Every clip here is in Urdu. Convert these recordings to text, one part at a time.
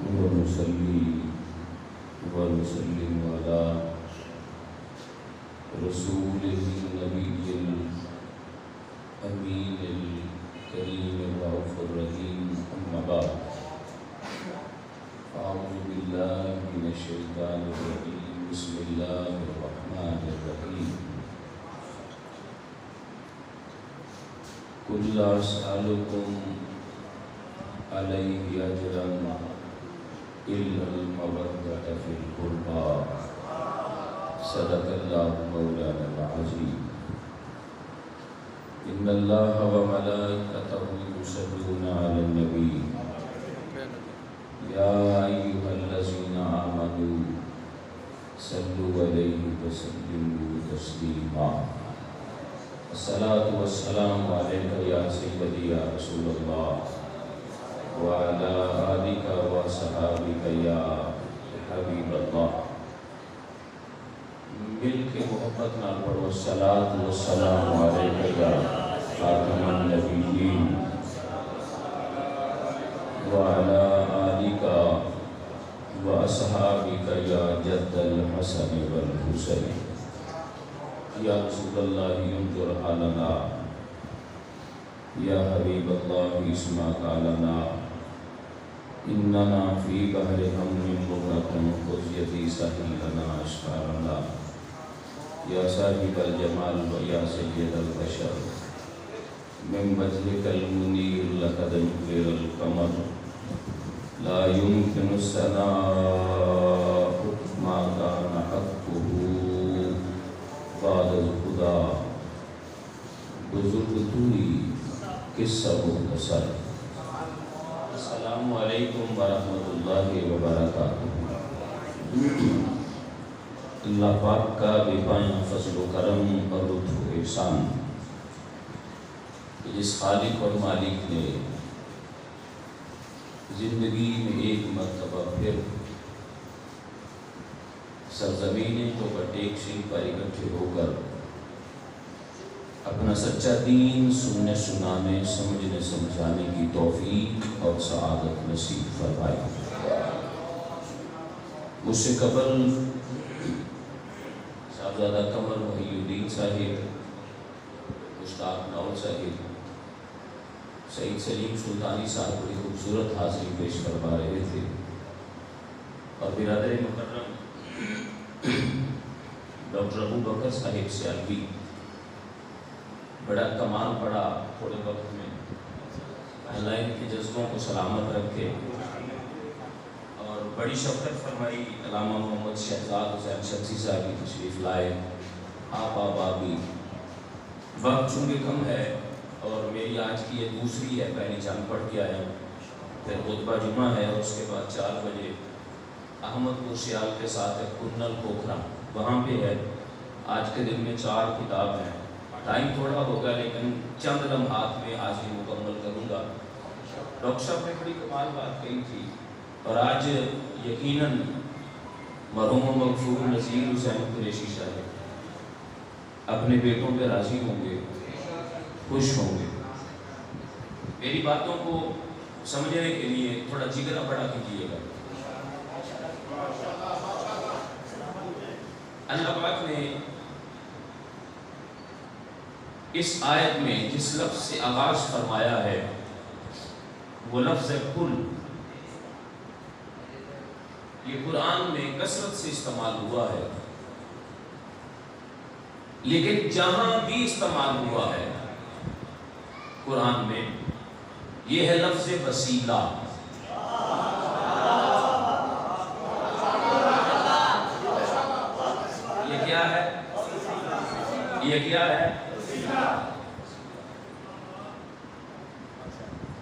ونصلي ونسلم على رسوله النبي الأمين الكريم الرؤوف الرحيم أما بعد أعوذ بالله من الشيطان الرجيم بسم الله الرحمن الرحيم قل لا أسألكم عليه أجرا إلا المودة في القربى صدق الله مولانا العظيم إن الله وملائكته يصلون على النبي يا أيها الذين آمنوا صلوا عليه وسلموا تسليما الصلاة والسلام عليك يا سيدي يا رسول الله وعلى آلك وصحابك يا حبیب اللہ. مل کے محبت نال پڑھو الصلاۃ والسلام علیک یا خاتم النبیین وعلى آلك وأصحابك يا جد الحسن والحسین. یا رسول اللہ انظر حالنا یا حبیب اللہ اسمع قالنا اننا فی بحر ہم مغرق خذ یدی سہیلنا اشکارنا. یا صاحب الجمال و یا سید البشر من وجهك المنیر لقد انیر القمر لا يمكن الثناء ما كان حقه بعد الخدا. بزرگ توئی قصہ مختصر. السلام علیکم ورحمۃ اللہ وبرکاتہ. اللہ پاک کا بے پایاں فضل و کرم اور لطف و احسان جس خالق اور مالک نے زندگی میں ایک مرتبہ پھر سرزمین تو بٹیک سنگھ پر اکٹھے ہو کر اپنا سچا دین سننے سنانے سمجھنے سمجھانے کی توفیق اور سعادت نصیب فرمائی. مجھ سے قبل صاحبزادہ قمر محی الدین صاحب، مشتاق نور صاحب، سعید سلیم سلطانی صاحب بڑی خوبصورت حاضری پیش کروا رہے تھے، اور برادر مکرم ڈاکٹر ابو بکر صاحب سیالوی بڑا کمال پڑا تھوڑے وقت میں. اللہ ان کے جذبوں کو سلامت رکھے اور بڑی شفقت فرمائی. علامہ محمد شہزاد حسین شخصی صاحب کی تشریف لائے. آپ بھی وقت چونکہ کم ہے اور میری آج کی یہ دوسری ہے، پہلی جان پڑھ کے آیا ہوں، پھر خطبہ جمعہ ہے اور اس کے بعد 4 بجے احمد پور سیال کے ساتھ ہے کنل کھوکھرا، وہاں پہ ہے. آج کے دن میں 4 کتاب ہیں. ٹائم تھوڑا ہوگا لیکن چند لمحات میں آج ہی مکمل کروں گا. ڈاکٹر صاحب نے بڑی کمال بات کہی تھی اور آج یقیناً مرحوم مغفور نذیر حسین قریشی صاحب اپنے بیٹوں پہ راضی ہوں گے، خوش ہوں گے. میری باتوں کو سمجھنے کے لیے تھوڑا جگرا بڑا کیجیے گا. اللہ پاک نے اس آیت میں جس لفظ سے آغاز فرمایا ہے وہ لفظ ہے کل. یہ قرآن میں کثرت سے استعمال ہوا ہے، لیکن جہاں بھی استعمال ہوا ہے قرآن میں یہ ہے لفظ وسیلہ. یہ کیا ہے؟ یہ کیا ہے؟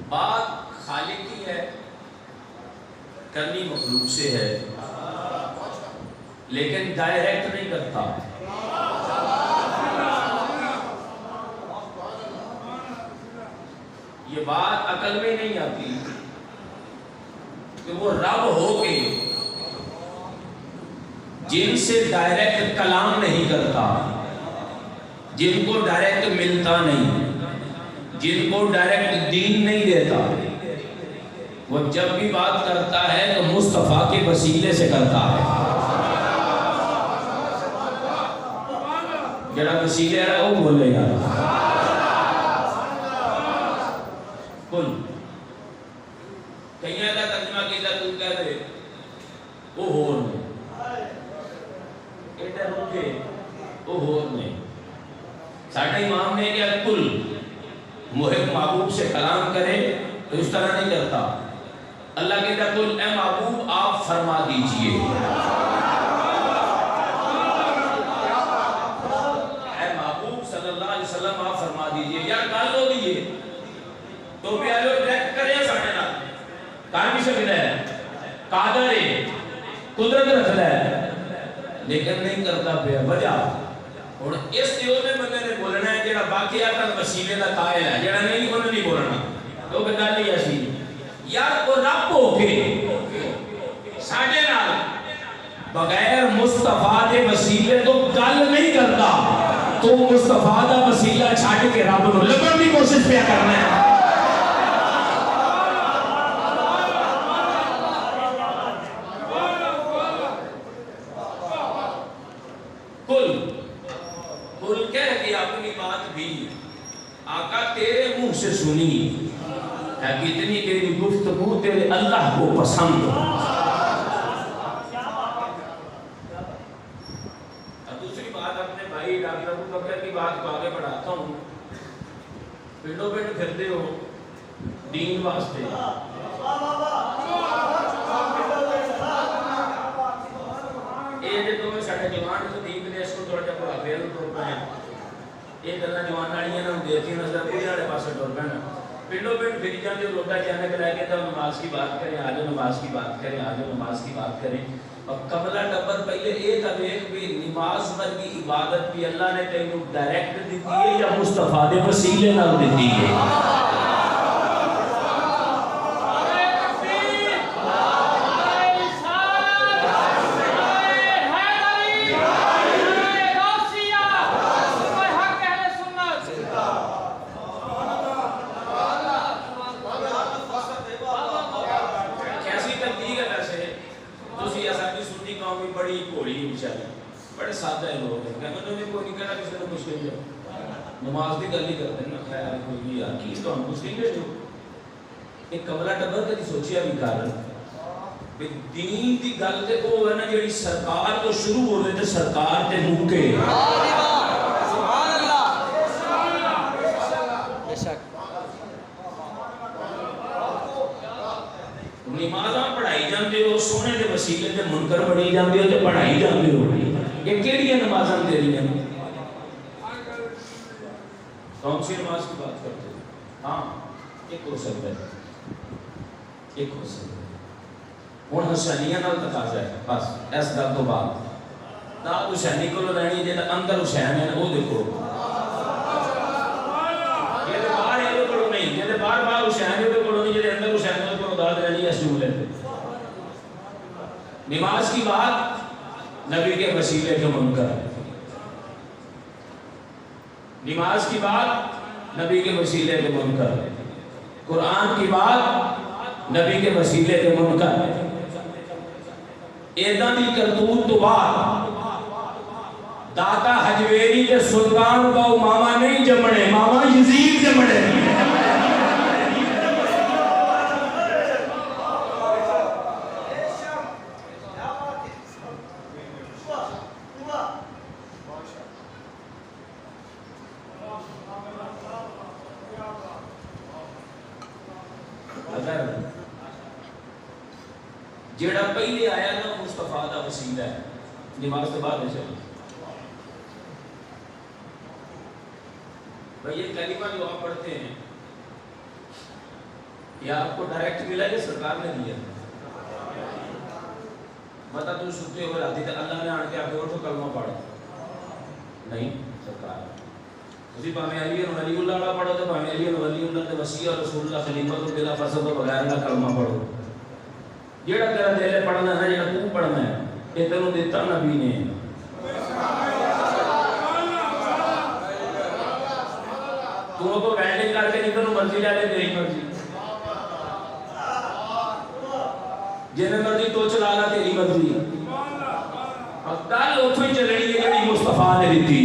بات خالق کی ہے، کرنی مخلوق سے ہے، لیکن ڈائریکٹ نہیں کرتا. یہ بات عقل میں نہیں آتی کہ وہ رب ہو کے جن سے ڈائریکٹ کلام نہیں کرتا، جن کو ڈائریکٹ ملتا نہیں، جن کو ڈائریکٹ دین نہیں دیتا، وہ جب بھی بات کرتا ہے تو مصطفیٰ کے وسیلے سے کرتا ہے. جڑا وسیلے ہے وہ بولے یار. کل کہیں ایسا ترجمہ کیا تو کہہ دے وہ ہور نہیں ایڈا روکے وہ ہور نہیں. ساڑھا امام نے کیا کل محب محبوب سے کلام کرے تو اس طرح نہیں کرتا. اللہ کہتا کل اے محبوب آپ فرما دیجئے, اے محبوب صلی اللہ علیہ وسلم آپ فرما دیجئے. یار کال ہو دیئے تو بھی آئے ہو ڈیکٹ کرے ساڑھے نا کام بھی شکل ہے قادر ہے قدرت رکھ ہے لیکن نہیں کرتا پہ وجہ. اور اس دیو میں بندے نے بولنا ہے جڑا باقیات وسیلے کا قائل ہے, جڑا نہیں انہوں نہیں بولنا. تو کہ گل یہ سی یار وہ رب ہو کے ساڑھے نال بغیر مصطفیٰ دے وسیلے تو گل نہیں کرتا, تو مصطفیٰ دا وسیلہ چھاڑ کے رب نو لبن کی کوشش پہ کرنا ہے. کل کہہ کے اپنی بات بھی آقا تیرے منہ سے سنی ہے کتنی تیری گفتگو تیرے اللہ کو پسند. دوسری بات اپنے بھائی ڈاکٹر ابو بکر کی بات کو آگے بڑھاتا ہوں. پنڈوں پنڈ پھرتے ہو دین واسطے, یہ جو تمہیں ساڑھے جوان تو دین نے اس کو تھوڑا جب بڑھا پھر تو پہ یہ گلنا جوان ناڑیاں نہ دیتی نظر پوری والے پاسے ٹور پہنا. پنڈوں پنڈ پھر جاتے ہو لوگا جانے کے لائے کہتا نماز کی بات کریں, آج نماز کی بات کریں, آج نماز کی بات کریں. اور قبلہ ٹبر پہلے ایک اب ایک بھی نماز ورگی عبادت بھی اللہ نے تینوں ڈائریکٹ دیتی ہے یا مصطفیٰ دے وسیلے نہ دیتی ہے. نماز دی گل ہی کرتے ہیں خیر کوئی یار کی تو ہم مسلم ہے جو ایک قبلہ ٹبر کدی سوچیا بھی کر بھی دین دی گل تے او ہے نا جڑی سرکار تو شروع ہو تے سرکار تے موکے. سبحان اللہ بے شک. نمازاں پڑھائی جاندے ہو سونے دے وسیلے تے منکر بڑھی جاندے ہو تے پڑھائی جاندے ہو. یہ کیڑی نمازاں تیری ہیں؟ کون سی نماز کی بات کرتے ہیں؟ ہاں ایک ہو سکتا ہے, ایک ہو سکتا ہے. ہوں حسینیہ نال تقاضا ہے بس اس گل تو بعد نہ حسینی کو لینی جے اندر حسین ہے وہ دیکھو یہ باہر یہ کو نہیں جے باہر باہر حسین ہے کو نہیں جے اندر حسین کو داد لینی اس جملے پہ. نماز کی بات نبی کے وسیلے کے منکر ہے. نماز کی بات نبی کے وسیلے کے منکر. قرآن کی بات نبی کے وسیلے کے منکر. ایدہ دی کرتوت تو بعد داتا حجویری کے سلطان کا ماما نہیں جمڑے, ماما یزید جمڑے. جیڑا پہلے آیا نا مصطفیٰ دا وسیلہ ہے. نماز کے بعد ہے بھئی یہ کلمہ جو آپ پڑھتے ہیں یہ آپ کو ڈائریکٹ ملا یا سرکار نے دیا؟ بتا تم سنتے ہوئے راتی تھے اللہ نے آن کے آپ کو کلمہ پڑھا نہیں, سرکار اسی پاہمیں علی ولی اللہ پڑھو تو پاہمیں علی ولی اللہ تے وسیع اور رسول اللہ خلیفہ تو بلا فصل تو بغیر اللہ کلمہ پڑھو. جیڑا تیرا دل پڑھنا ہے جیڑا تو پڑھنا ہے یہ تینوں دیتا نبی نے. تو ویلڈنگ کر کے نہیں تینوں مرضی لے لے تیری مرضی. جنہیں مرضی تو چلا لا تیری مرضی گل اتوں ہی چلنی ہے جڑی مصطفیٰ نے دیتی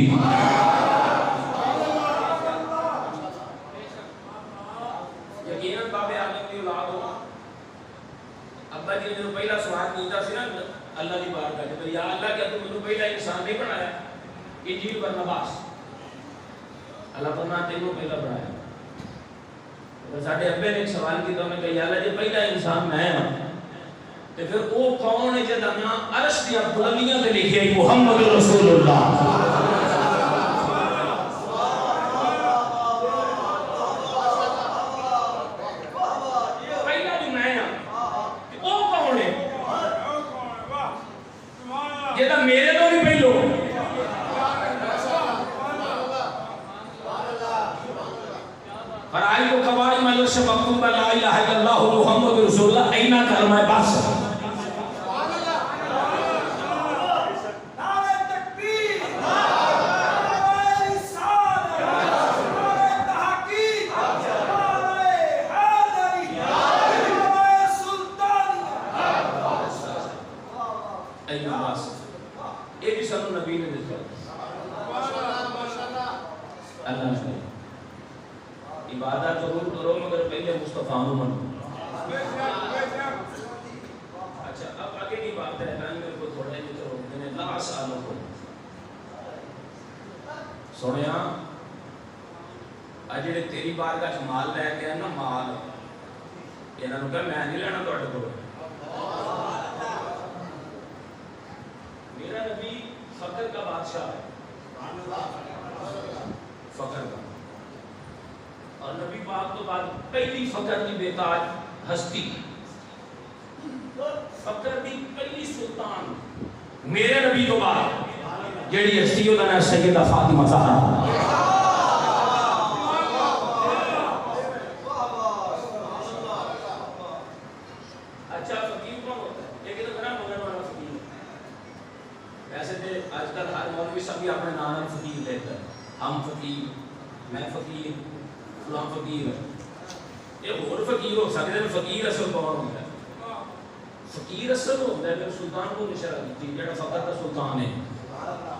یقیناً بابے آدم کی اولاد ہو ابا جی نے جو پہلا سوال کیتا سی نا اللہ کی بارگاہ میں یا اللہ کیا تو مجھے پہلا انسان نہیں بنایا انجیل برنباس اللہ فرماتا تینوں پہلا بنایا ساڈے ابے نے ایک سوال کیا انہوں نے کہا یا اللہ جی پہلا انسان میں ہاں تے پھر وہ کون ہے جدا نام عرش دی بلندیاں تے لکھیا ہے محمد رسول اللہ پہلا بھی میں ہاں وہ کون ہے جدا میرے تو بھی پہلو فرائض و قواعد میں شبکم لا الہ الا اللہ محمد رسول اللہ اینا کلمہ بس یہ بھی سنو نبی نے دیتا اللہ نے عبادت ضرور کرو مگر پہلے مصطفیٰ من اچھا اب آگے کی بات ہے میں میرے کو تھوڑا ہی تو میں نے لا سالوں کو سنیا اجڑے تیری بارگاہ مال لے کے نا مال انہاں نوں کہ میں نہیں لینا تہاڈے کول میرا نبی فقر کا بادشاہ ہے فقر کا اور نبی پاک تو بعد پہلی فقر کی بیتاج ہستی فقر کی پہلی سلطان میرے نبی تو بعد جیڑی ہستی ہوتا ہے سیدہ فاطمہ زہرا اچھا فقیر کون ہوتا ہے یہ تو بڑا مغرب والا فقیر ویسے تو آج کل ہر مولوی سب بھی اپنے نام فقیر لیتا ہے ہم فقیر میں فقیر فلاں فقیر یہ اور فقیر ہو سکتے ہیں فقیر اصل کون ہوتا ہے فقیر اصل ہوتا ہے میرے سلطان کو نشرہ دیتی جڑا فقر کا سلطان ہے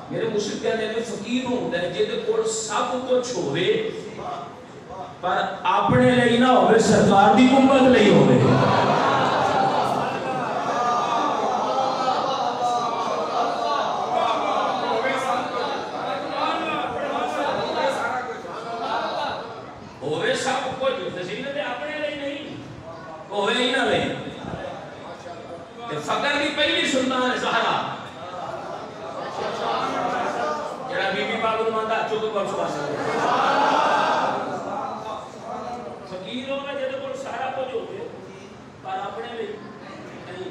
میرے مشرق کہتے ہیں فقیر ہوتا ہے جہدے کول سب کچھ ہوئے پر اپنے لئی نہ ہوئے سرکار دی امت لئی ہوئے فقر کی پہلی سلطان زہرا جڑا بی بی پاک نوں ماندا چوک کر سبحان فقیر ہونا جدے کول سارا کچھ ہوے پر اپنے لئی نہیں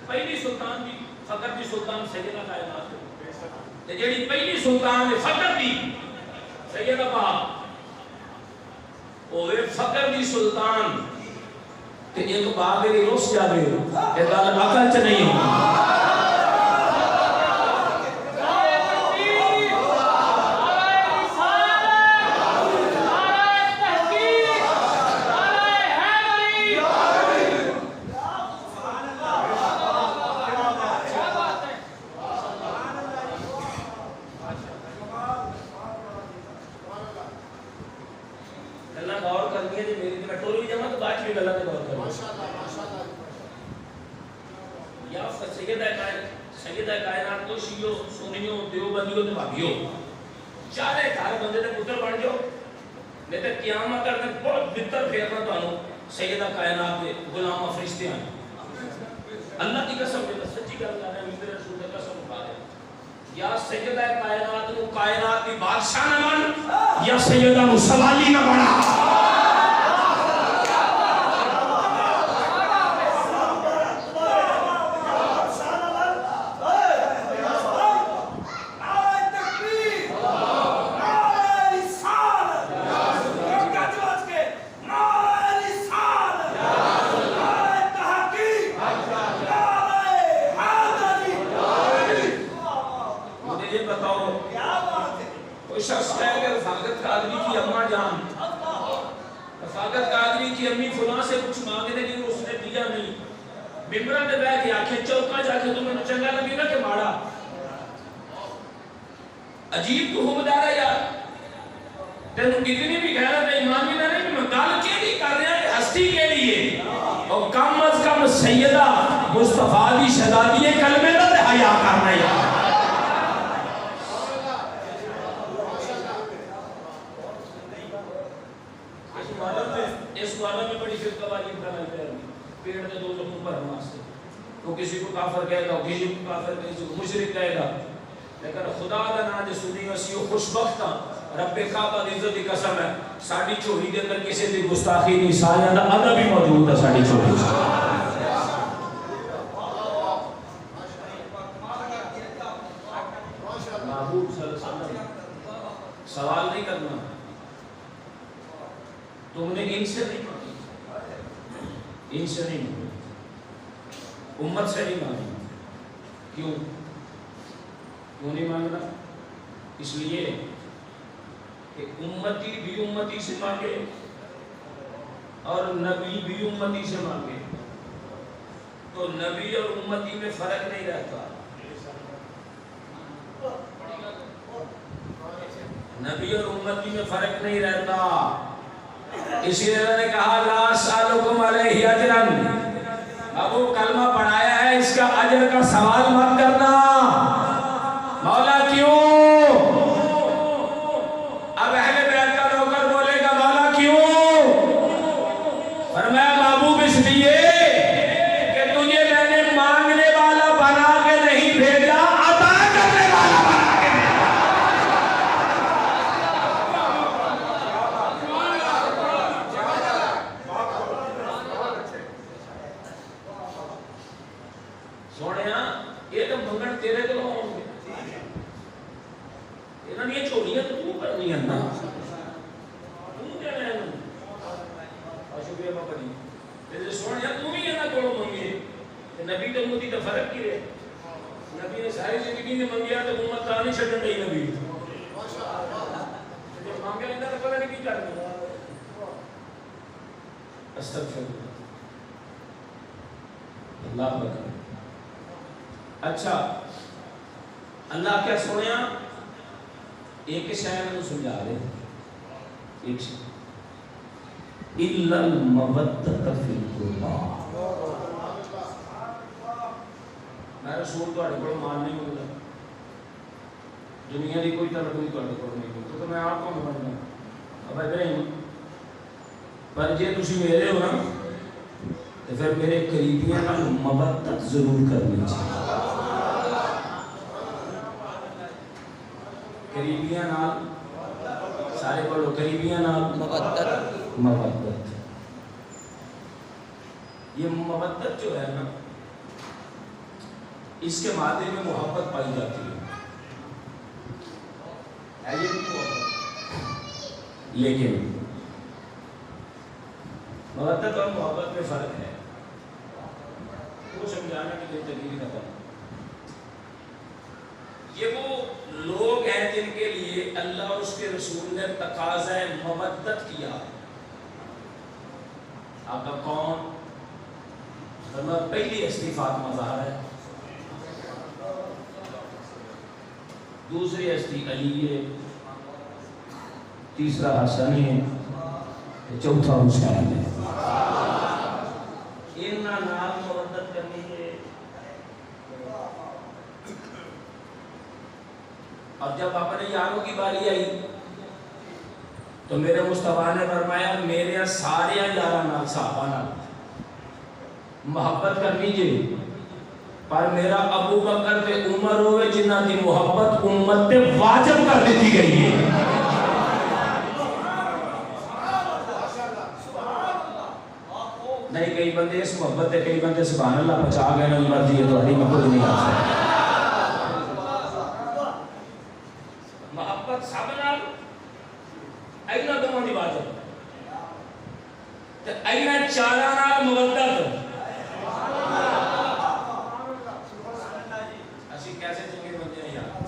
پہلی سلطان دی فقر دی سلطان سیدہ کائنات تے جڑی پہلی سلطان ہے فقر دی سیدہ پاک اوے فقر دی سلطان کہ ایک بابے کی روس جاوے یہ گل عقل چ نہیں ہوگی سیدہ کائنات کو شیعوں سنیوں دیوبندیوں تے بھابیوں چارے گھر بندے دے پتر بن جاؤ نہیں تے قیامت کرنے بہت بہتر پھیرنا تانوں سیدہ کائنات دے غلام فرشتے ہیں اللہ کی قسم دے سچی گل کر رہے ہیں میرے رسول کی قسم اٹھا رہے ہیں یا سیدہ کائنات نو کائنات دی بادشاہ نہ بن یا سیدہ نو سوالی نہ بنا شخص کہہ کر فاقت کا آدمی کی اماں جان ممبر تے بیٹھ کے آکھے چوکا جا کے تمہیں تو چنگا لگے گا کہ ماڑا؟ عجیب تو حکمدار ہے یار، تینوں اتنی بھی غیرت ہے ایمان بھی نہ نہیں کہ میں گل کیڑی کر رہا کہ ہستی کیڑی ہے، اور کم از کم سیدہ مصطفیٰ دی شہزادی کلمے دا تے حیا کرنا یار۔ اس معلوم میں بڑی فرقہ والی انتظار ہے پیڑ میں دو لوگوں پر واسطے، تو کسی کو کافر کہے گا، کسی کو کافر کسی کو مشرک کہے گا، لیکن خدا دا نام جے سنی اسی خوشبخت ہاں، رب کعبہ دی عزت دی قسم ہے ساڈی چوری دے اندر کسی دی گستاخی نہیں، سارے دا ادب بھی موجود ہے ساڈی چوری محبوب صلی اللہ علیہ وسلم سوال نہیں کرنا، تم نے ان سے نہیں مانگی، ان سے نہیں مانگی، امت سے نہیں مانگی، کیوں نہیں مانگنا؟ اس لیے کہ امتی بھی امتی سے مانگے اور نبی بھی امتی سے مانگے، تو نبی اور امتی میں فرق نہیں رہتا، نبی اور امتی میں فرق نہیں رہتا، اسی لیے اللہ نے کہا لا اسألکم علیہ اجرا، اب وہ کلمہ پڑھایا ہے اس کا اجر کا سوال مت کرنا، مولا کیوں؟ اب اہل بیت کا نوکر بولے گا مولا کیوں؟ فرمایا محبوب اس لیے کہ تجھے میں نے مانگنے والا بنا کے نہیں بھیجا، عطا کرنے والا بنا کے سوڑیا یہ تو منگن تیرے دلوں ہوں گے، انہوں نے یہ چھوڑیاں تو تو کرنی ہے نا، تم کیا رہے ہیں شکریہ بابا جی، جیسے سوڑیا تم ہی ہے نا کوڑوں منگے، نبی تو امتی تو فرق کی رہے، نبی نے ساری زندگی نے منگیا تو امت کا نہیں چھڑن رہی نبی، جب مانگے لیندہ تو پتہ نہیں کی کرنی، استغفر اللہ بکر۔ اچھا اللہ کیا سنیا ایک شاعر نے سمجھا رہے ایک شاعر الا المودۃ فی القربى، میں رسول تواڈے کول مان نہیں منگدا، دنیا دی کوئی طلب نہیں تواڈے کول نہیں منگدا، تو میں آپ کو منگنا اب ابراہیم، پر جے تسی میرے ہو نا تو پھر میرے قریبیاں نال مودت ضرور کرنی چاہیے، قریبیاں نال سارے بولو قریبیاں نال مودت، یہ مودت جو ہے نا اس کے مادے میں محبت پائی جاتی ہے یہ بھی محبت، لیکن مودت اور محبت میں فرق ہے، وہ سمجھانا کی تکلیف ختم۔ یہ وہ لوگ ہیں جن کے لیے اللہ اور اس کے رسول نے تقاضۂ مودت کیا، آپ کا کون؟ فرمایا پہلی ہستی فاطمہ زہرا ہے، دوسری ہستی علی ہے، تیسرا حسن ہے، چوتھا حسین ہے، ان نام مودت کرنی ہے۔ اور جب اپنے یاروں کی باری آئی تو میرے مصطفیٰ نے فرمایا میرے سارے یاراں نال صحابہ نال محبت کرنی جے، پر میرا ابو بکر تے عمر ہوئے جنہ دی محبت امت تے واجب کر دیتی گئی ہے۔ نہیں کئی بندے اس محبت تے کئی بندے سبحان اللہ بچا گئے نا مرضی ہے تہاڈی میں خود نہیں آ سکتا، محبت سب نال اینا دوواں دی واجب تے اینا چاراں نال مودت، اسی کیسے چنگے بندے ہیں یار،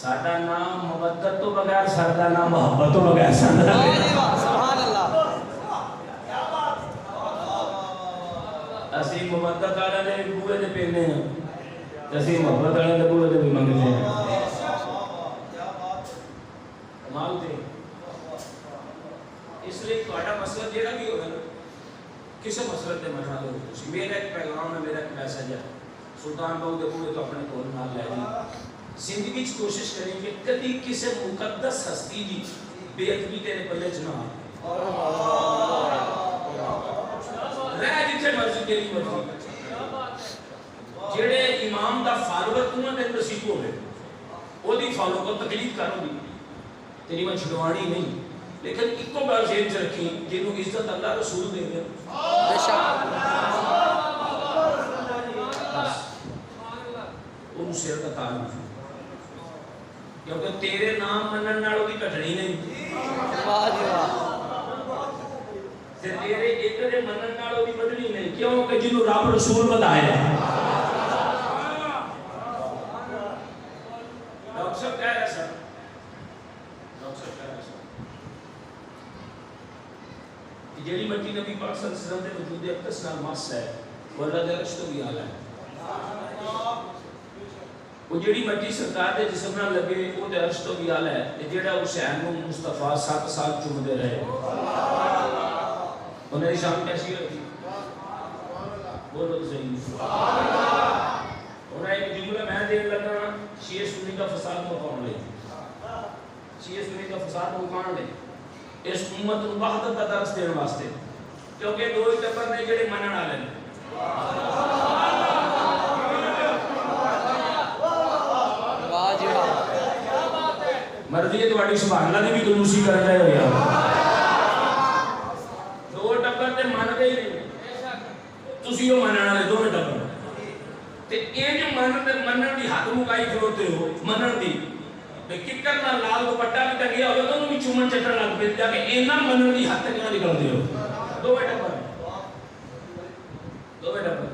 ساڈا نام مودت تو بغیر، ساڈا نام محبت تو بغیر، سبحان اللہ، اسی مدد والے نے بوئے دے پینے ہیں اسی محبت والے نے بوئے دے بھی منگتے ہیں کمال دے اس لیے تھوڑا مسئلہ جیڑا بھی ہوگا کسے مسئلہ تے مرنا دے ہو میرا ایک پیغام ہے میرا ایک میسج ہے سلطان بہو دے بوئے تو اپنے کول نال لے جی زندگی چ کوشش کریں کہ کبھی کسی مقدس ہستی دی بے ادبی تیرے پلے چ نہ رہ جتھے مرضی تیری مرضی جڑے امام دا فالوور تو نے نصیب ہوے او دی فالو کو تقلید کرو گی تیری من چھڑوانی نہیں لیکن ایک کو بار ذہن چ رکھی جنوں عزت اللہ رسول دے دے بے شک ان سے کا تعلق کیونکہ تیرے نام منن نالوں دی کٹنی نہیں واہ جی واہ تے تیرے ایک دے منن نالوں دی بدلی نہیں کیونکہ جنوں رب رسول بتایا ڈاکٹر صاحب کہہ رہا سر جیڑی مٹی نبی پاک صلی اللہ علیہ وسلم دے وجود اقدس نال مس ہے وہ اللہ دے عرش تو بھی اعلی ہے وہ جیڑی مٹی سرکار دے جسم نال لگے وہ تے عرش تو بھی اعلی ہے تے جیڑا حسین نو مصطفی 7 سال چومدے رہے انہاں دی شان کیسی ہوئی بولو صحیح سبحان اللہ انہاں ایک جملہ میں دین لگا شیعہ سنی کا فساد مقام لے شیعہ سنی کا فساد مقام لے اس امت نو وحدت کا درس دین واسطے کیونکہ دو ہی ٹبر نے جڑے منن والے نے واہ جی واہ مرضی ہے تہاڈی سبحان اللہ دی بھی کنوسی کر رہے ہو یار دو ٹبر تے منتے ہی نہیں تسی او منن والے دو ٹبر تے اے جو منن دی حد مکائی کھلوتے ہو منن دی میں ککر نہ لال دوپٹہ بھی ٹنگیا ہوگا تو بھی چومن چٹن لگ پہ جا کے اینا منن دی حد تک نہ نکل دیو دو بیٹا پر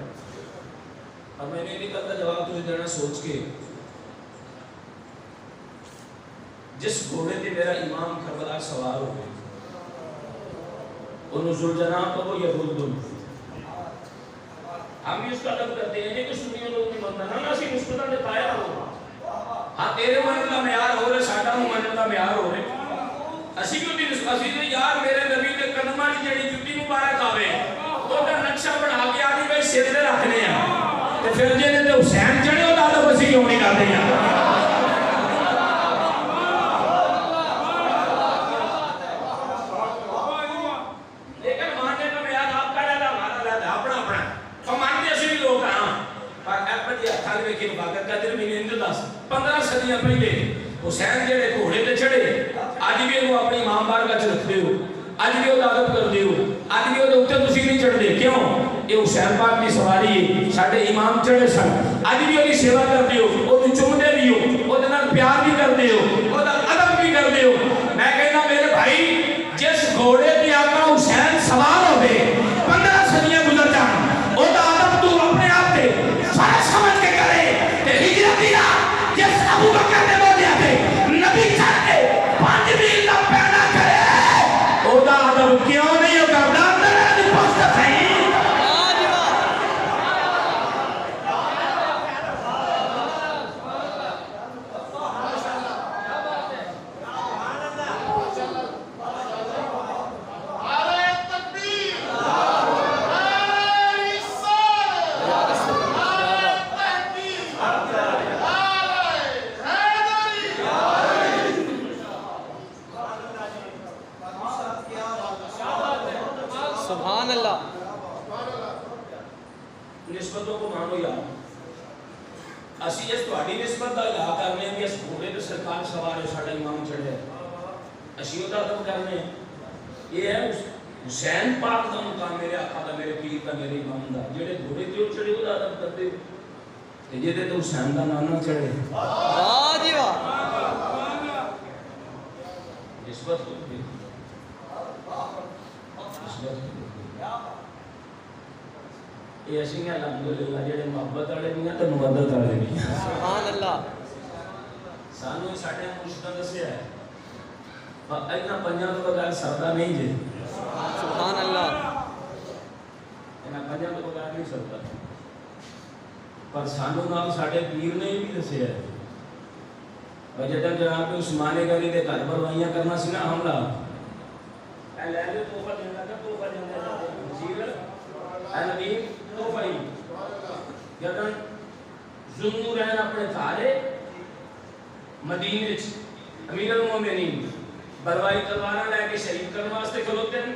اور میں نے نکلتا جواب تجھے دینا سوچ کے جس گھوڑے تے میرا امام کربلا سوار ہو گئے انہوں ذوالجناح کو یا بلدن ہم بھی اس کا ادب کرتے ہیں کہ سنیوں لوگ نہیں ماننا نہ اسی مستدان نے پایا ہو ہاں تیرے منن کا معیار ہو رہے ساڈا منن کا معیار ہو رہے اسی کیوں بھی اسی نے یار میرے نبی کے قدماں دی جڑی جُتی مبارک آوے او دا نقشہ بنا کے آدھی بھائی سر تے رکھنے ہیں تے پھر جے تے حسین چڑھے او دا ادب اسی کیوں نہیں کرتے ہیں لیکن ماننے کا معیار آپ کا رہتا ہمارا رہتا اپنا اپنا تو مانتے اسی بھی لوگ ہیں پر احمد یہ ہتھال ویکھی مبارک کا دل میں اندر 15 صدیاں پہلے حسین جڑے گھوڑے تے چڑھے اج بھی وہ اپنی امام بارگاہ چ رکھتے ہو اج بھی وہ ادب کرتے ہو اج بھی وہ اوتے تسی نہیں چڑھتے کیوں یہ حسین پاک دی سواری ہے ساڈے امام چڑھے سن اج بھی وہ سیوا کرتے ہو او چومدے بھی ہو او دے نال پیار بھی کرتے ہو او دا ادب بھی کرتے ہو میں کہنا میرے بھائی جس گھوڑے تے آقا حسین سوار ہوے 15 صدیاں گزر جان او دا ادب تو اپنے آپ تے فرض سمجھ کے کرے تے ہجرت دی جس ابو بکر نے بولیا تھے نبی چاہتے 5 میل کا پیدا کرے او دا ادب کیوں نہیں ہو کردا اندر دی پوسٹ صحیح سبحان اللہ نسبتوں کو مانو یار اسی اس تہاڈی نسبت دا ادا کرنے ہیں اس گھوڑے تے سرکار سوار ہے ساڈا امام چڑھے اسی دا ادب کرنے یہ ہے حسین پاک دا مقام میرے آقا دا میرے پیر دا میرے امام دا جڑے گھوڑے تے چڑھے او دا ادب کرتے تے جے تے حسین دا نانا چڑھے واہ جی واہ نسبت کو یہ اسی نے الحمدللہ جڑے محبت والے بھی ہیں تے مودت والے بھی ہیں سبحان اللہ سانو ساڈے مرشد دسیا ہے اینا پنجاں تو بغیر سردا نہیں جے سبحان اللہ اینا پنجاں تو بغیر نہیں سردا پر سانوں نال ساڈے پیر نے بھی دسیا ہے اور جدوں جناب عثمان غنی دے گھر بروائیاں کرنا سی نا حملہ اے لے لے توفہ دینا کہ توفہ دینا وزیر اے نبی توفہ ہی جدوں ذوالنورین اپنے تھارے مدینے وچ امیر المومنین بروائی تلواراں لے کے شہید کرنے واسطے کھلوتے ہیں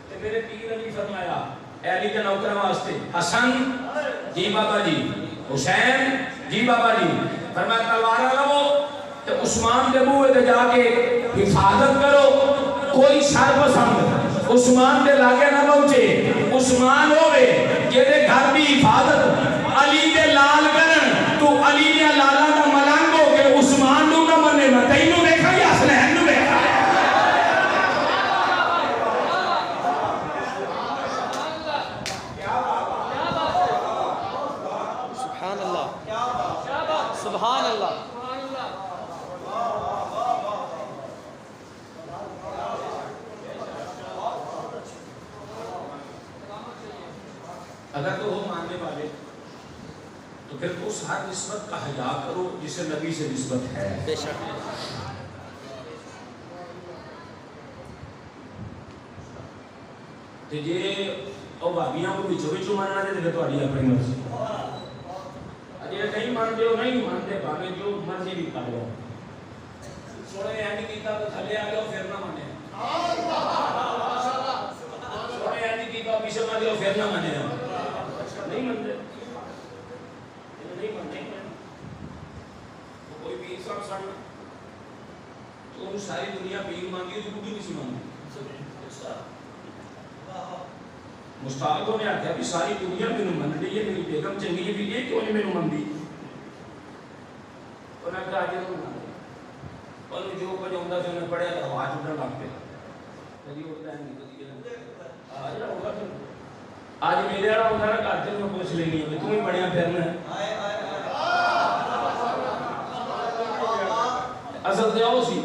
تے میرے پیر نے فرمایا اے علی دے نوکراں واسطے حسن جی بابا جی حسین جی بابا جی فرمایا تلواراں لو تے عثمان دے بوئے تے جا کے حفاظت کرو کوئی شر پسند عثمان دے لاگے نہ پہنچے عثمان ہوے جے گھر دی حفاظت علی دے لال کرن تو علی دے لالا دا ملنگ ہو کے عثمان نو نہ منے نہ تینوں دیکھا یا حسنین نو دیکھا سبحان اللہ سبحان اللہ اگر تو ہو ماننے والے تو پھر اس ہر نسبت کا حیا کرو جسے نبی سے نسبت ہے بے شک تے جے او بھابیاں کو وچوں وچوں ماننا دے تے تہاڈی اپنی مرضی اجے نہیں مانتے ہو نہیں مانتے بھاویں جو مرضی بھی کر لو سونے اینڈ کیتا تو تھلے آ گئے پھر نہ مانے سونے اینڈ کیتا پیچھے مار گئے پھر نہ مانے نہیں مانتے نہیں مانتے کوئی پیر صاحب سن تو ان ساری دنیا پیر مانگی تو بھی نہیں مانگی مستعد نے آخیا بھی ساری دنیا مینوں من رہی ہے میری بیگم چنگی ہے بھی یہ کیوں نہیں مینوں منتی انہاں کہا اج نوں مان انہوں جو کچھ ہوندا سی انہیں پڑھیا تو ہوا چڈن لگ پیا کدی اٹھدا نہیں کدی آج ہوگا آج میرے والا ہوندا نا گھر تے میں پوچھ لینی ہے تو ہی بڑیا پھرنا اصل تے او سی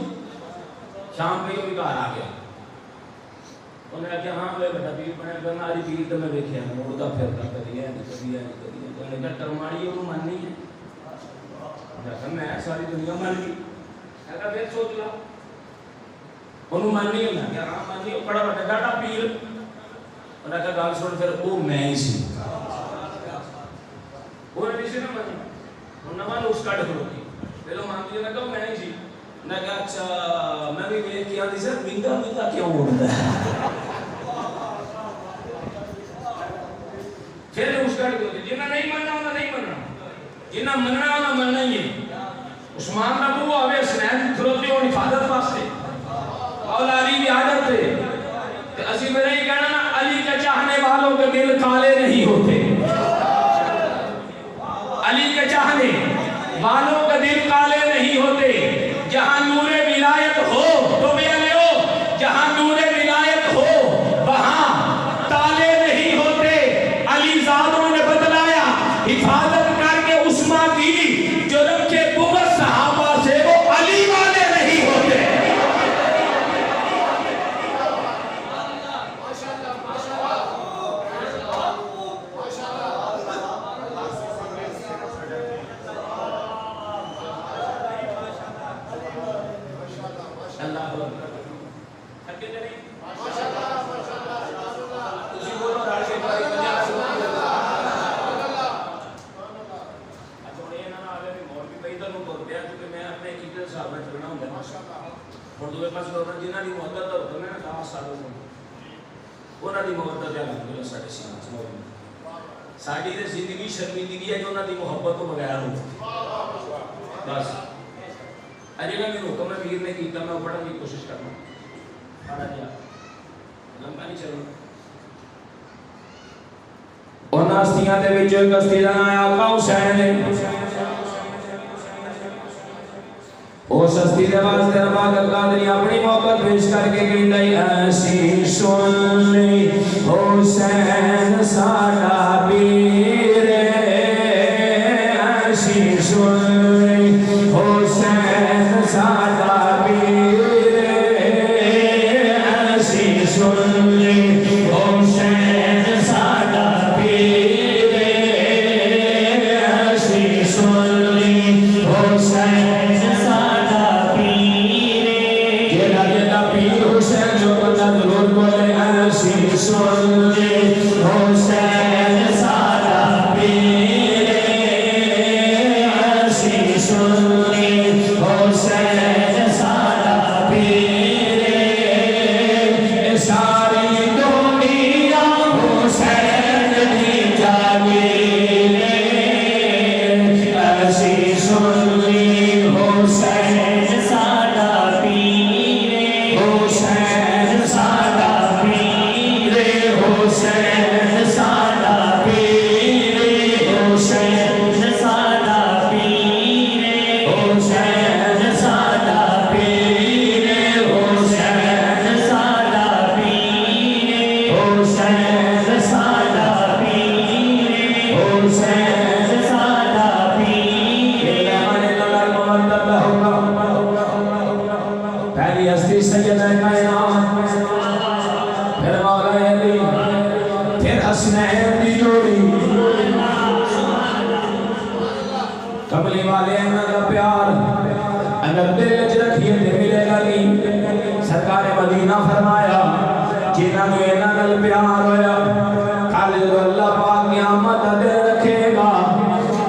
شام پہ بھی گھر آ گیا انہیں کہا ہاں میں بیٹا پیر بنے کرنا آج پیر تو میں دیکھیا مڑتا پھرتا کدی ہے کدی ہے کدی ہے انہیں کہا ٹرماڑی انہوں ماننی ہے کہا میں ساری دنیا مان گئی کہا پھر سوچ لا انہوں ماننی ہے میں کہا ہاں ماننی ہے بڑا بڑا گاٹا پیر انہیں کہا گال سن پھر وہ میں ہی سی وہ نے کسی نے مانی انہوں نے اس کاٹ کھلوتی پہلو مانتی ہے کہا میں ہی سی انہیں کہا اچھا میں بھی ویٹ کیا تھی سر منگا منگا کیوں اڑتا ہے پھر اس کا جنہ نہیں مننا انہاں نہیں مننا جنہ مننا انہاں مننا ہی ہے عثمان نبو آوے حسنین کھلوتے ہو حفاظت واسطے مولا علی بھی عادت ہے کہ اسی میں نہیں کہنا نا علی کے چاہنے والوں کے دل کالے نہیں ہوتے علی کے چاہنے والوں کے دل کالے نہیں ہوتے جہاں نور ولایت ہو تو بھی علی ہو جہاں نور ولایت ہو وہاں تالے نہیں ہوتے علی زادوں نے بتلایا حفاظت کر کے عثمان کی جو رکھے بغض صحابہ سے وہ علی والے نہیں ہوتے ساڑی دے زندگی شرمیدگی ہے جو انہاں دی محبت تو بغیر ہو بس اجے میں حکم پیر نے کیتا میں پڑھن کی کوشش کرنا پڑھا جا لمبا نہیں چلنا انہاں ہستیاں دے وچ ایک ہستی دا نام آقا حسین ہے اس ہستی دے واسطے رب القادری اپنی محبت پیش کر کے کہندا ہے ایسی سن لی حسین ساڈا پیر ایسی سن لی حسین ساڈا پیر ایسی سن لی حسین ساڈا پیر حسین سادہ پیر پہلی ہستی سیدہ کائنات پھر مولا علی پھر حسنین دی جوڑی کملی والے انہاں دا پیار اگر دل وچ رکھیے تے ملے گا نہیں سرکار مدینہ فرمایا جنہاں نوں انہاں نال پیار ہویا کل جو اللہ پاک قیامت دا دن رکھے گا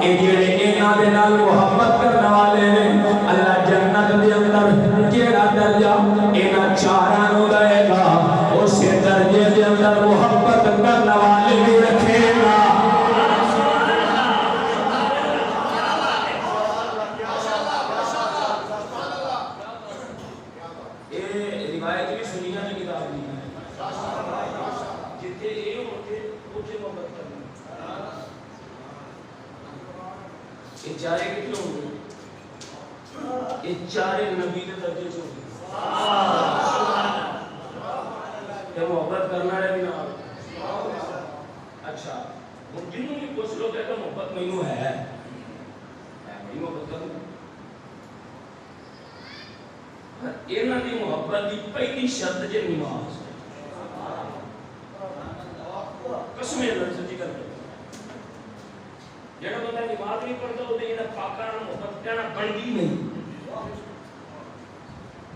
اے جڑے انہاں دے نال محبت کرنے والے نے اللہ جنت دے اندر جیڑا درجہ انہاں چاراں نوں دے گا اس درجے دے اندر محبت کرنے والے بھی رکھے گا چارے کتنے ہوں گے یہ چارے نبی کے درجے سے ہوں گے کہ محبت کرنا رہے بھی نہ اچھا جنہوں بھی کچھ لوگ کہتے ہیں محبت مینوں ہے میں محبت کروں انہاں دی محبت دی پہلی شرط جے نماز قسم اللہ سچی کر کے جڑا بندہ نماز نہیں پڑھتا وہ تے پاکاں نال محبت کرنا بنتی نہیں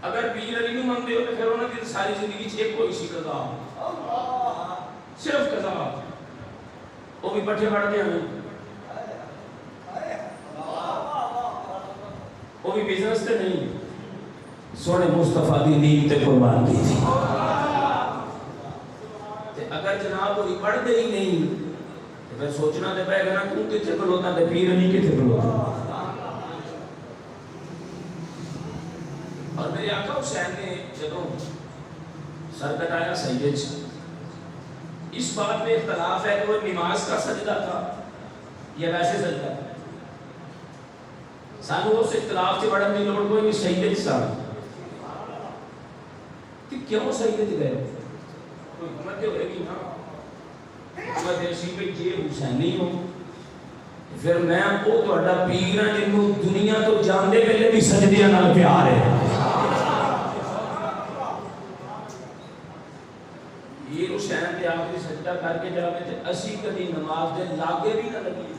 اگر پیر علی نوں منگدے ہو تے پھر انہاں دی ساری زندگی وچ ایک کوئی سی قضا صرف قضا وہ بھی پٹھے پڑھتے ہیں وہ بھی بزنس تے نہیں سونے مصطفیٰ دی دین تے قربان کی تھی تے اگر جناب وہ پڑھتے ہی نہیں پھر سوچنا دے پائے گا نا تو کتنے کھلوتا دے پیر نہیں کتنے کھلوتا اور میرے آقا حسین نے جدوں سر کٹایا سجدے سے اس بات میں اختلاف ہے کہ وہ نماز کا سجدہ تھا یا ویسے سجدہ تھا سانو اس اختلاف سے بڑھن دی لوڑ کوئی نہیں سجدے سے کہ کیوں سجدے سے گئے کوئی حکمت کے ہوئے گی نا حکمت ایسی پہ یہ حسینی ہو پھر میں وہ تہاڈا پیر ہاں جنوں دنیا تو جاندے ویلے بھی سجدیاں نال پیار ہے یہ حسین تے آخری سجدہ کر کے جاوے تے اسی کبھی نماز دے لاگے بھی نہ لگی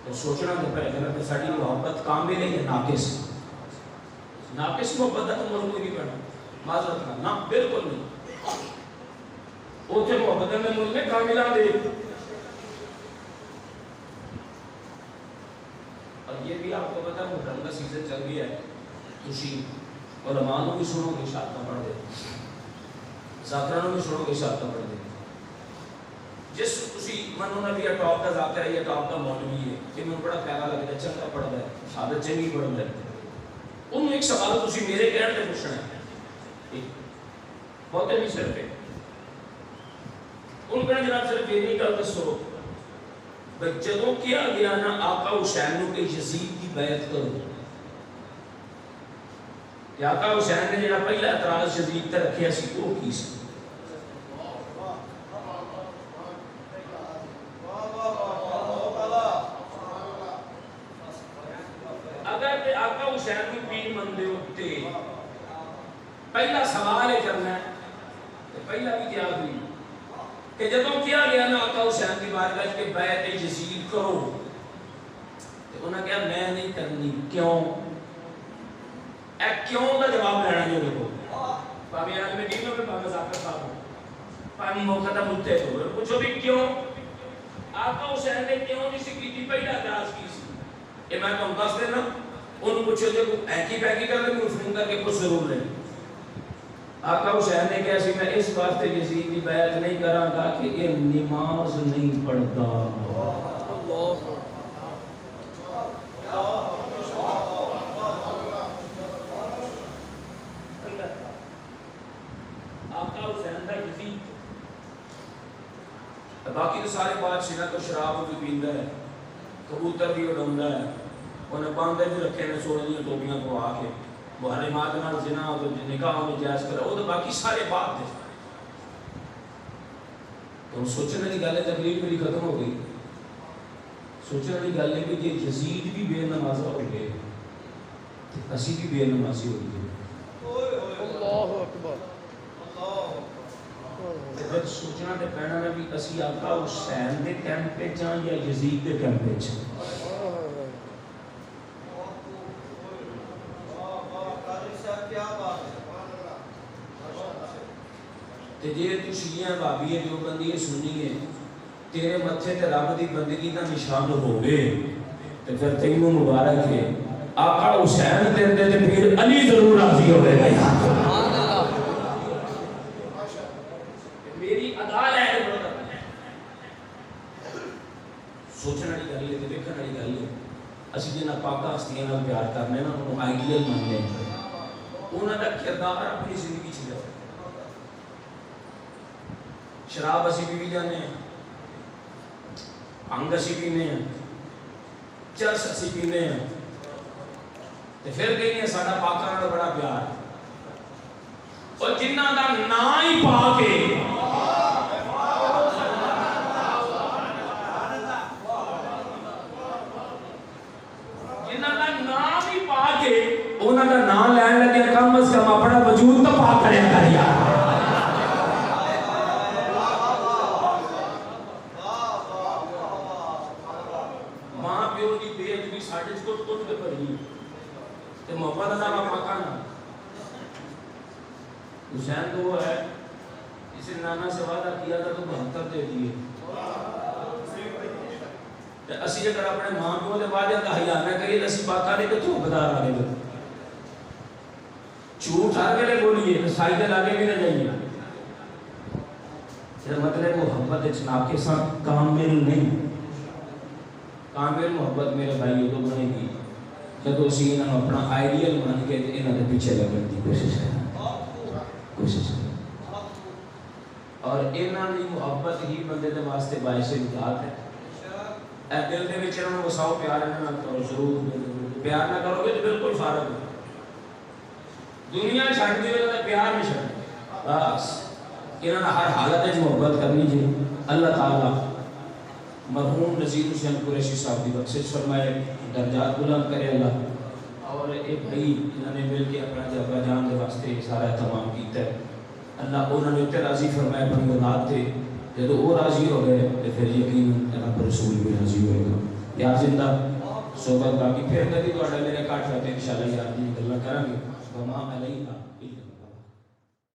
تو سوچنا دے پہلے کہ ساری محبت کامل ہے یا ناقص ناقص محبت کا تو کوئی نہیں پڑھنا معذرت نہ بالکل نہیں اوتھے محبت میں مجھ میں کاملہ دے اور یہ بھی آپ کو پتا محرم کا سیزن چل گیا ہے تسی علماء کو بھی سنو گے شادہ پڑھ دے ذاکرانوں بھی سنو گے شادہ پڑھ دے جس تسی منو نہ بھی ٹاپ کا ذاکر ہے یا ٹاپ کا مولوی ہے کہ میں بڑا پیارا لگتا ہے چنگا پڑھتا ہے شادہ چنگی پڑھتا ہے انہوں ایک سوال تسی میرے کہنے تے پوچھنا ہے بہت نہیں صرف ہے ان کا جناب صرف یہ نہیں کہا دسو جدوں کیا گیا نا آقا حسین نو کہ یزید کی بیعت کرو کہ آقا حسین نے جڑا پہلا اعتراض یزید تے رکھیا سی وہ کی سی اگر تے آقا حسین کو پیر مندے ہوتے پہلا سوال ہے کرنا ہے پہلا بھی کیا ہوئی کہ جدوں کیا گیا نا آقا حسین کی بارگاہ کہ بیعت یزید کرو تو انہوں نے کہا میں نہیں کرنی کیوں اے کیوں کا جواب لینا جو دیکھو پامی آج میں دینوں میں پامی ذاکر صاحب ہوں پانی موقع تھا مجھتے تو پوچھو بھی کیوں آقا حسین نے کیوں نہیں سی کی تھی پہلا اعتراض کی سی یہ میں کہوں دس دینا انہوں پوچھو جو ایکی پیکی کر لیں فون کر کے کچھ ضرور لیں آقا حسین نے کہا سی میں اس واسطے یزید کی بیعت نہیں کراں گا کہ یہ نماز نہیں پڑھتا آقا حسین دا یزید باقی تو سارے بادشاہ تو شراب بھی پیندا ہے کبوتر بھی اڑاوندا ہے انہیں باندھے بھی رکھے نے سونے دی ٹوپیاں کو آ کے محرمات نال زنا تو نکاح میں جائز کرا وہ تو باقی سارے بات دے تو سوچنے کی گل ہے تکلیف میری ختم ہو گئی. سوچنے کی گل ہے کہ یہ یزید بھی بے نمازہ ہو گئے اسی بھی بے نمازی ہو گئے. اللہ اکبر. پھر سوچنا تے پینا ہے بھی اسی آقا حسین دے کیمپ پہ جاں یا یزید دے کیمپ پہ جاں. تے جے تو شیعہ بابی ہے جو بندی ہے سنی ہے تیرے متھے تے رب دی بندگی دا نشان ہوگے تے پھر تینوں مبارک ہے. آقا حسین دے تے پھر علی ضرور راضی ہوئے گا. سبحان اللہ. میری ادا ہے سوچنے والی گل ہے تے دیکھنے والی گل ہے. اسی جنہاں پاک ہستیاں نال پیار کرنے نا انہوں آئیڈیل مننے انہاں دا کردار اپنی زندگی چ لے. شراب اسی بھی جانے ہیں, بھنگ اسی پینے ہیں, چرس اسی پینے ہیں, تے پھر کہیں ہیں ساڈا پاکاں نال بڑا پیار. اور جنہاں دا نام ہی پاک ہے جنہاں دا نام ہی پاک ہے انہاں دا نام لین لگے کم از کم اپنا وجود تو پاک کریا کر یار. محبت نام پاکانا حسین تو وہ ہے جسے نانا سے وعدہ کیا تھا تو 72 دے دیے. اسی اگر اپنے ماں پیو دے وعدے کا حیا نہ کریے اسی پاکا دے تو بدار آ گئے جھوٹ ہر ویلے بولیے سائی دے لاگے بھی نہ جائیے. مطلب محبت ناقصاں کامل نہیں. کامل محبت میرے بھائی تو بنے گی جب اسی انہوں اپنا آئیڈیل مان کے انہوں نے پیچھے لگن کی کوشش کریں. اور انہوں نے محبت ہی بندے دے واسطے باعث نجات ہے. اے دل دے وچ انہوں وساؤ پیار نہ کرو. ضرور پیار نہ کرو گے تو بالکل فارغ ہو. دنیا چھڈ دیو تے پیار نہیں چھڈ. بس انہوں نے ہر حالت وچ محبت کرنی جی. اللہ تعالی مرحوم نذیر حسین قریشی صاحب کی بخشش فرمائے, درجات بلند کرے اللہ. اور ایک بھائی جنہوں نے مل کے اپنا ابا جان کے واسطے سارا اہتمام کیتا ہے اللہ انہوں نے اتنے راضی فرمائے اپنی اولاد تھے. جب وہ راضی ہو گئے تو پھر یقین رب رسول بھی راضی ہوئے گا. یاد زندہ صحبت باقی پھر کبھی تو میرے کاٹ رہتے ان شاء اللہ یاد نہیں گلا کریں گے. وما علیہ